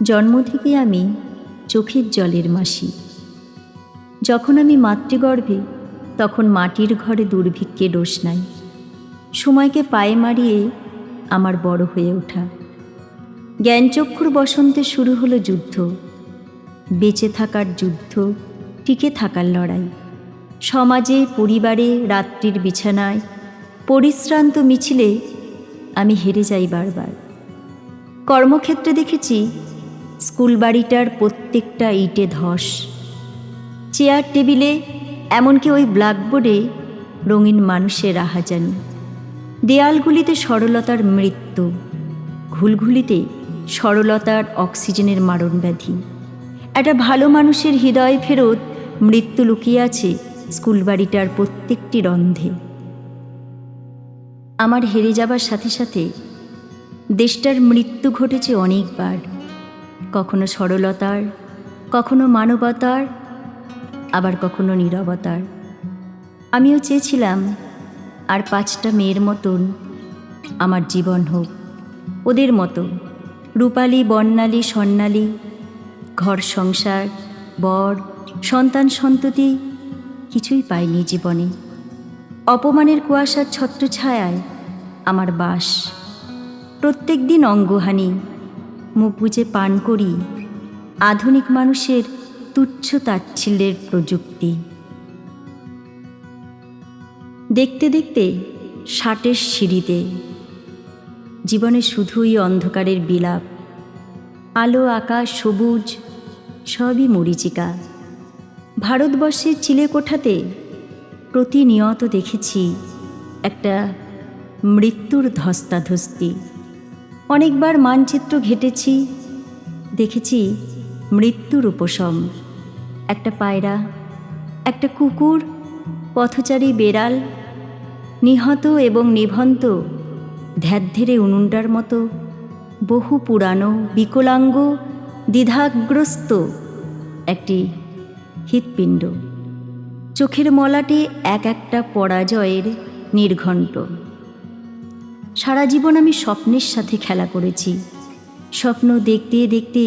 জন্ম থেকে আমি চোখের জলের মাসি। যখন আমি মাতৃগর্ভে তখন মাটির ঘরে দুর্ভিক্ষে দোষ নাই। সময়কে পায়ে মারিয়ে আমার বড় হয়ে ওঠা। জ্ঞানচক্ষুর বসন্তে শুরু হলো যুদ্ধ, বেঁচে থাকার যুদ্ধ, টিকে থাকার লড়াই। সমাজে, পরিবারে, রাত্রির বিছানায়, পরিশ্রান্ত মিছিলে আমি হেরে যাই বারবার। কর্মক্ষেত্রে দেখেছি স্কুল বাড়িটার প্রত্যেকটা ইটে ধস, চেয়ার টেবিলে, এমনকি ওই ব্ল্যাকবোর্ডে রঙিন মানুষের রাহাজানি। দেয়ালগুলিতে সরলতার মৃত্যু, ঘুলঘুলিতে সরলতার অক্সিজেনের মারণ ব্যাধি। একটা ভালো মানুষের হৃদয় ফেরত মৃত্যু লুকিয়ে আছে স্কুল বাড়িটার প্রত্যেকটি রন্ধে। আমার হেরে যাবার সাথে সাথে দেশটার মৃত্যু ঘটেছে অনেকবার, কখনো সরলতার, কখনো মানবতার, আবার কখনো নীরবতার। আমিও চেয়েছিলাম আর 5টা মেয়ের মতন আমার জীবন হোক, ওদের মতো রূপালী, বর্ণালী, স্বর্ণালী। ঘর সংসার, বর, সন্তান সন্ততি কিছুই পাইনি জীবনে। অপমানের কুয়াশার ছত্রছায়ায় আমার বাস। প্রত্যেক দিন অঙ্গহানি, মুখ বুজে পান করি আধুনিক মানুষের তুচ্ছ তাচ্ছিল্যের প্রযুক্তি। দেখতে দেখতে 60-এর সিঁড়িতে জীবনে শুধুই অন্ধকারের বিলাপ। আলো, আকাশ, সবুজ সবই মরীচিকা। ভারতবর্ষের চিলেকোঠাতে প্রতিনিয়ত দেখেছি একটা মৃত্যুর ধস্তাধস্তি। অনেকবার মানচিত্র ঘেঁটেছি, দেখেছি মৃত্যুর উপশম। একটা পায়রা, একটা কুকুর, পথচারী বেড়াল, নিহত এবং নিভন্ত ধ্যাধেরে উনুনটার মতো বহু পুরানো, বিকলাঙ্গ, দ্বিধাগ্রস্ত একটি হৃৎপিণ্ড। চোখের মলাটে এক একটা পরাজয়ের নির্ঘণ্ট। সারা জীবন আমি স্বপ্নের সাথে খেলা করেছি। স্বপ্ন দেখতে দেখতে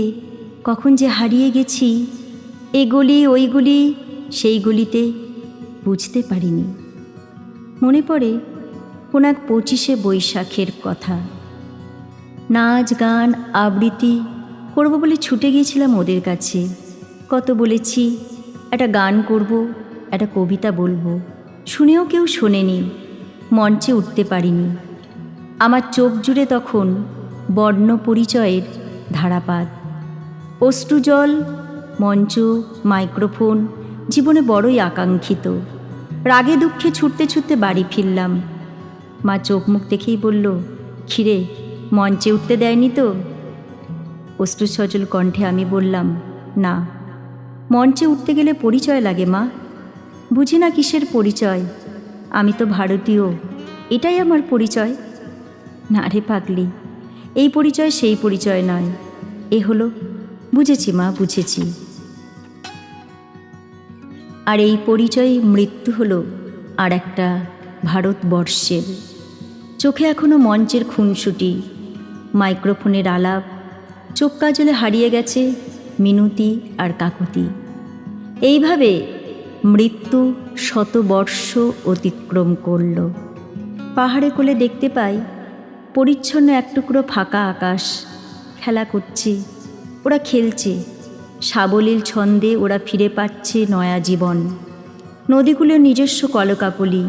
কখন যে হারিয়ে গেছি এগুলি ওইগুলি, সেইগুলিতে বুঝতে পারিনি। মনে পড়ে কোন এক 25শে বৈশাখের কথা। নাচ, গান, আবৃত্তি করব বলে ছুটে গিয়েছিলাম ওদের কাছে। কত বলেছি একটা গান করব, একটা কবিতা বলবো, শুনেও কেউ শোনেনি। মঞ্চে উঠতে পারিনি। আমার চোখ জুড়ে তখন বর্ণ পরিচয়ের ধারাপাত। অশ্রুজল, মঞ্চ, মাইক্রোফোন জীবনে বড়ই আকাঙ্ক্ষিত। রাগে দুঃখে ছুটতে ছুটতে বাড়ি ফিরলাম। মা চোখ মুখ দেখেই বলল, খিরে মঞ্চে উঠতে দেয়নি তো? অশ্রুসজল কণ্ঠে আমি বললাম, না, মঞ্চে উঠতে গেলে পরিচয় লাগে মা। বুঝি না কিসের পরিচয়, আমি তো ভারতীয়, এটাই আমার পরিচয়। না রে পাগলি, এই পরিচয় সেই পরিচয় নয়। এ হলো, বুঝেছি মা, বুঝেছি। আর এই পরিচয় মৃত্যু হলো আর একটা ভারতবর্ষের। চোখে এখনো মঞ্চের খুনসুটি, মাইক্রোফোনের আলাপ, চোখ কাজলে হারিয়ে গেছে মিনতি আর কাকুতি। এইভাবে মৃত্যু 100 বর্ষ অতিক্রম করল। পাহাড়ে কোলে দেখতে পাই পরিচ্ছন্ন এক টুকরো ফাঁকা আকাশ। খেলা করছে, ওরা খেলছে, সাবলীল ছন্দে ওরা ফিরে পাচ্ছে নয়া জীবন। নদীগুলোর নিজস্ব কলকাকলি,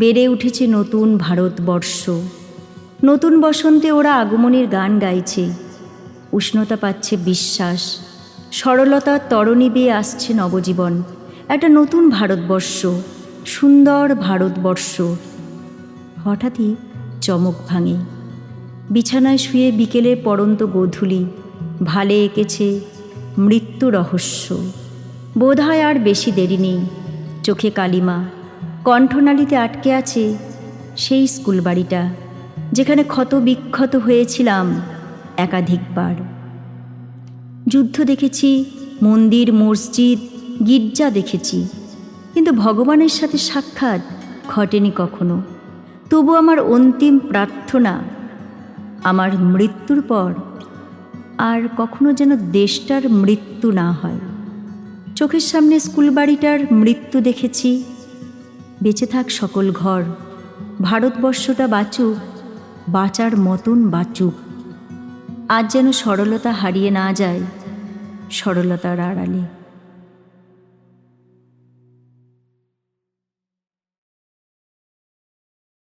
বেড়ে উঠেছে নতুন ভারতবর্ষ। নতুন বসন্তে ওরা আগমনের গান গাইছে। উষ্ণতা পাচ্ছে বিশ্বাস, সরলতার তরণী বেয়ে আসছে নবজীবন। একটা নতুন ভারতবর্ষ, সুন্দর ভারতবর্ষ। হঠাৎই চমক ভাঙে। বিছানায় শুয়ে বিকেলে পড়ন্ত গোধূলি ভালে এঁকেছে মৃত্যু রহস্য। বোধহয় আর বেশি দেরি নেই। চোখে কালিমা, কণ্ঠনালীতে আটকে আছে সেই স্কুল বাড়িটা যেখানে ক্ষত বিক্ষত হয়েছিলাম একাধিকবার। যুদ্ধ দেখেছি, মন্দির, মসজিদ, গির্জা দেখেছি, কিন্তু ভগবানের সাথে সাক্ষাৎ ঘটেনি কখনো। তবু আমার অন্তিম প্রার্থনা, আমার মৃত্যুর পর আর কখনো যেন দেশটার মৃত্যু না হয়। চোখের সামনে স্কুল বাড়িটার মৃত্যু দেখেছি। বেঁচে থাক সকল ঘর, ভারতবর্ষটা বাঁচুক, বাঁচার মতন বাঁচুক। আজ যেন সরলতা হারিয়ে না যায় সরলতার আড়ালে।